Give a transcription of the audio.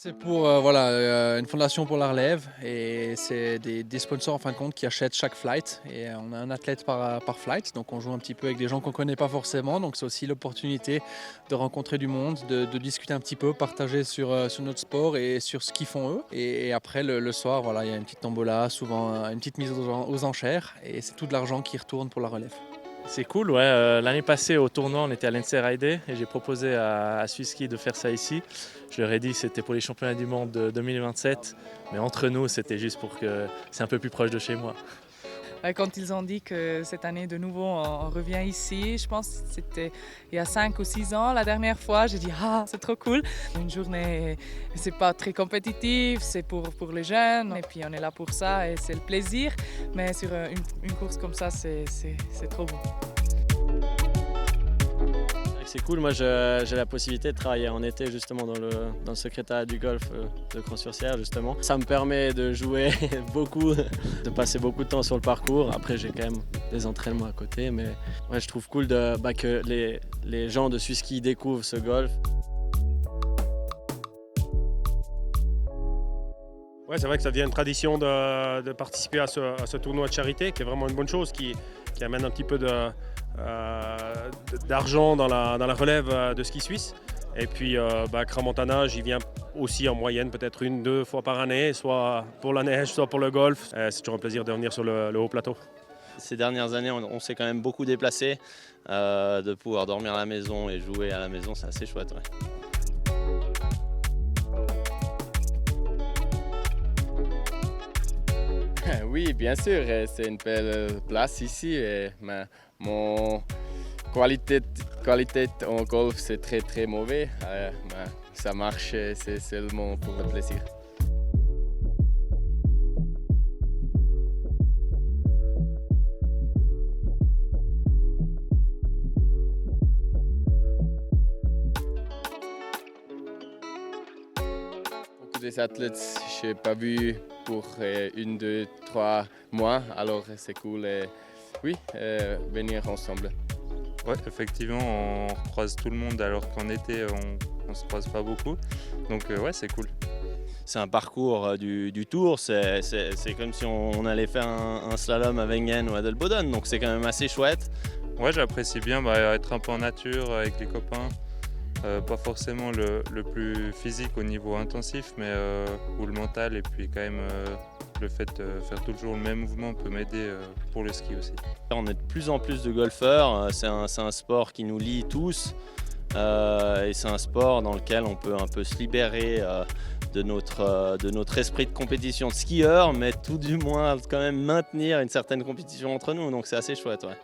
C'est pour voilà, une fondation pour la relève et c'est des sponsors en fin de compte qui achètent chaque flight et on a un athlète par flight, donc on joue un petit peu avec des gens qu'on ne connaît pas forcément, donc c'est aussi l'opportunité de rencontrer du monde, de discuter un petit peu, partager sur notre sport et sur ce qu'ils font eux. Et après le soir, voilà, il y a une petite tombola, souvent une petite mise aux enchères et c'est tout de l'argent qui retourne pour la relève. C'est cool, ouais. L'année passée au tournoi, on était à l'NCRID et j'ai proposé à Swiss-Ski de faire ça ici. Je leur ai dit que c'était pour les championnats du monde de 2027, mais entre nous, c'était juste pour que c'est un peu plus proche de chez moi. Quand ils ont dit que cette année de nouveau on revient ici, je pense que c'était il y a 5 ou 6 ans la dernière fois, j'ai dit ah c'est trop cool. Une journée, c'est pas très compétitif, c'est pour les jeunes et puis on est là pour ça et c'est le plaisir. Mais sur une course comme ça, c'est trop beau. C'est cool, moi j'ai la possibilité de travailler en été justement dans le secrétariat du golf de Cros-sur-Sierre justement. Ça me permet de jouer beaucoup, de passer beaucoup de temps sur le parcours. Après j'ai quand même des entraînements à côté, mais ouais, je trouve cool que les gens de Swiss-Ski découvrent ce golf. Ouais, c'est vrai que ça devient une tradition de participer à ce tournoi de charité, qui est vraiment une bonne chose, qui amène un petit peu d'argent dans la relève de ski suisse. Et puis Crans-Montana, j'y viens aussi en moyenne peut-être 1-2 fois par année, soit pour la neige, soit pour le golf. C'est toujours un plaisir de venir sur le haut plateau. Ces dernières années, on s'est quand même beaucoup déplacé, de pouvoir dormir à la maison et jouer à la maison, c'est assez chouette. Ouais. Oui, bien sûr, c'est une belle place ici. Mon qualité en golf, c'est très mauvais. Mais ça marche, c'est seulement pour le plaisir. Beaucoup des athlètes, je n'ai pas vu pour 1, 2, 3 mois, alors c'est cool oui, venir ensemble. Ouais, effectivement, on croise tout le monde alors qu'en été, on ne se croise pas beaucoup. Donc ouais, c'est cool. C'est un parcours du Tour, c'est comme si on allait faire un slalom à Wengen ou à Delboden, donc c'est quand même assez chouette. Ouais, j'apprécie bien être un peu en nature avec les copains. Pas forcément le plus physique au niveau intensif, mais ou le mental, et puis quand même le fait de faire toujours le même mouvement peut m'aider pour le ski aussi. On est de plus en plus de golfeurs, c'est un sport qui nous lie tous et c'est un sport dans lequel on peut un peu se libérer de notre esprit de compétition de skieur, mais tout du moins quand même maintenir une certaine compétition entre nous, donc c'est assez chouette. Ouais.